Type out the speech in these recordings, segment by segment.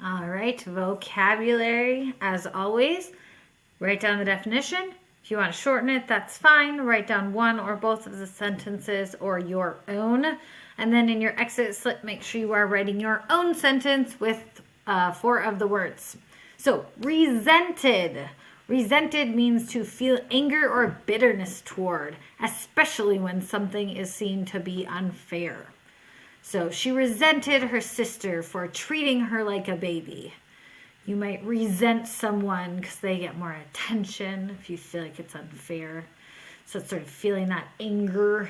All right, vocabulary, as always, write down the definition. If you want to shorten it, that's fine. Write down one or both of the sentences or your own. And then in your exit slip, make sure you are writing your own sentence with 4 of the words. So, resented. Resented means to feel anger or bitterness toward, especially when something is seen to be unfair. So she resented her sister for treating her like a baby. You might resent someone because they get more attention if you feel like it's unfair. So it's sort of feeling that anger,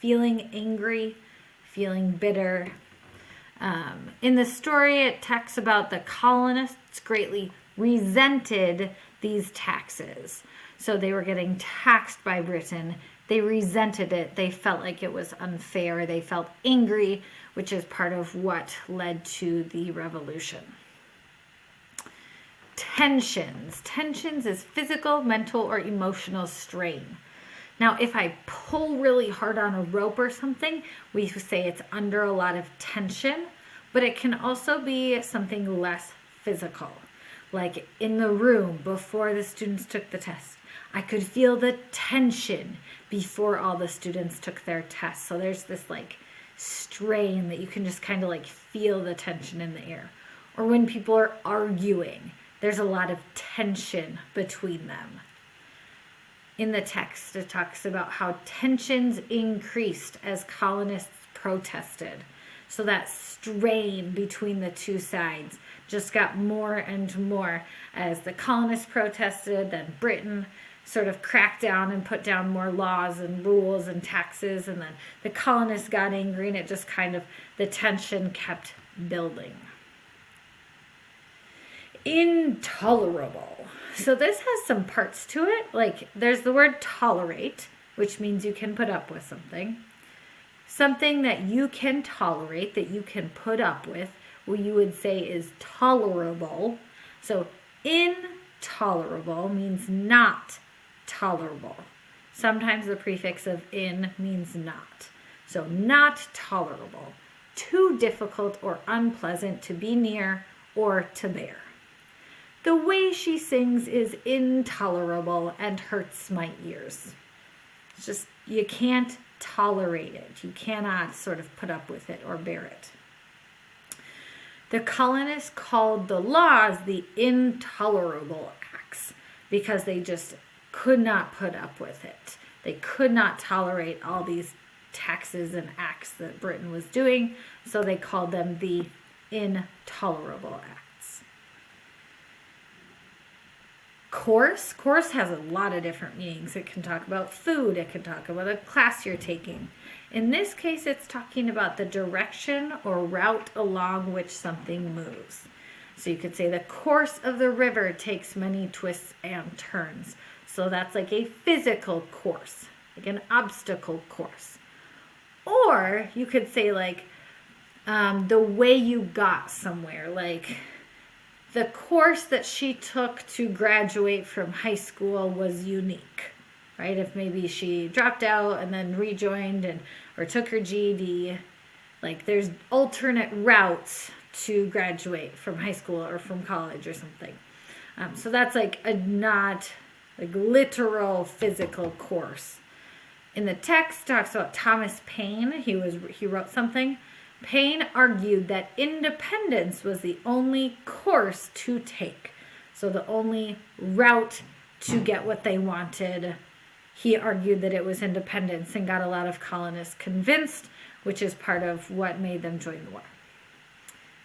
feeling angry, feeling bitter. In the story, it talks about the colonists greatly resented these taxes. So they were getting taxed by Britain. They resented it. They felt like it was unfair. They felt angry, which is part of what led to the revolution. Tensions. Tensions is physical, mental, or emotional strain. Now, if I pull really hard on a rope or something, we say it's under a lot of tension, but it can also be something less physical. Like in the room before the students took the test, I could feel the tension before all the students took their tests. So there's this like strain that you can just kind of like feel the tension in the air. Or when people are arguing, there's a lot of tension between them. In the text, it talks about how tensions increased as colonists protested. So that strain between the two sides just got more and more as the colonists protested, then Britain sort of cracked down and put down more laws and rules and taxes, and then the colonists got angry, and it just kind of, the tension kept building. Intolerable. So this has some parts to it. Like there's the word tolerate, which means you can put up with something. Something that you can tolerate, that you can put up with, what you would say is tolerable. So intolerable means not tolerable. Sometimes the prefix of in means not. So not tolerable. Too difficult or unpleasant to be near or to bear. The way she sings is intolerable and hurts my ears. It's just, you can't tolerate it. You cannot sort of put up with it or bear it. The colonists called the laws the intolerable acts because they just could not put up with it. They could not tolerate all these taxes and acts that Britain was doing, so they called them the intolerable acts. Course. Course has a lot of different meanings. It can talk about food. It can talk about a class you're taking. In this case, it's talking about the direction or route along which something moves. So you could say the course of the river takes many twists and turns. So that's like a physical course, like an obstacle course. Or you could say like the way you got somewhere, like the course that she took to graduate from high school was unique, right? If maybe she dropped out and then rejoined or took her GED, like there's alternate routes to graduate from high school or from college or something. So that's like a not like literal physical course. In the text, talks about Thomas Paine. He wrote something. Paine argued that independence was the only course to take. So the only route to get what they wanted. He argued that it was independence and got a lot of colonists convinced, which is part of what made them join the war.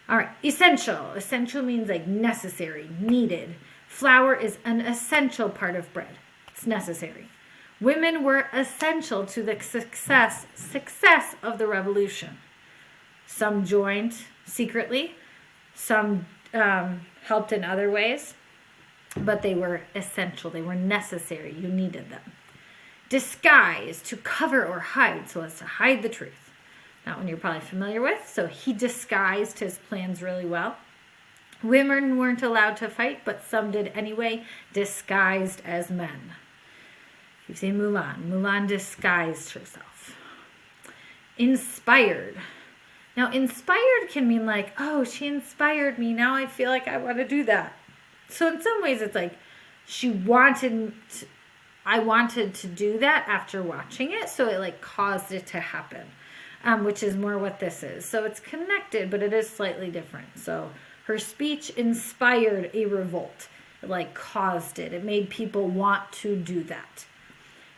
All right, essential. Essential means like necessary, needed. Flour is an essential part of bread. It's necessary. Women were essential to the success of the revolution. Some joined secretly, some helped in other ways, but they were essential. They were necessary. You needed them. Disguise, to cover or hide, so as to hide the truth. That one you're probably familiar with. So he disguised his plans really well. Women weren't allowed to fight, but some did anyway, disguised as men. You've seen Mulan. Mulan disguised herself. Inspired. Now, inspired can mean like, oh, she inspired me. Now I feel like I want to do that. So in some ways, it's like I wanted to do that after watching it. So it like caused it to happen, which is more what this is. So it's connected, but it is slightly different. So her speech inspired a revolt. It like caused it. It made people want to do that.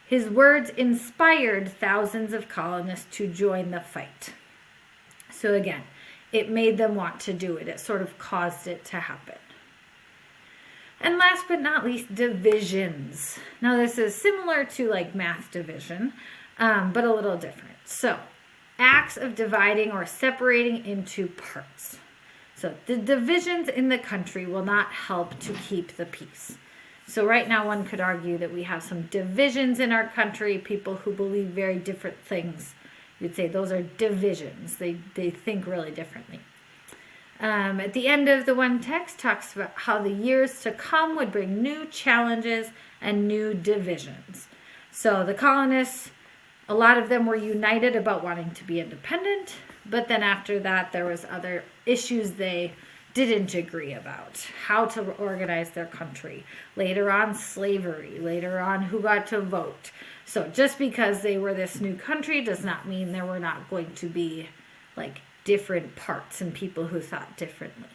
His words inspired thousands of colonists to join the fight. So again, it made them want to do it. It sort of caused it to happen. And last but not least, divisions. Now this is similar to like math division, but a little different. So acts of dividing or separating into parts. So the divisions in the country will not help to keep the peace. So right now one could argue that we have some divisions in our country, people who believe very different things. You'd say those are divisions. They think really differently. At the end of the one text talks about how the years to come would bring new challenges and new divisions. So the colonists, a lot of them were united about wanting to be independent, but then after that there was other issues they didn't agree about. How to organize their country. Later on, slavery. Later on, who got to vote. So just because they were this new country does not mean there were not going to be like different parts and people who thought differently.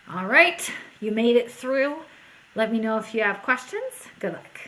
All right, you made it through. Let me know if you have questions. Good luck.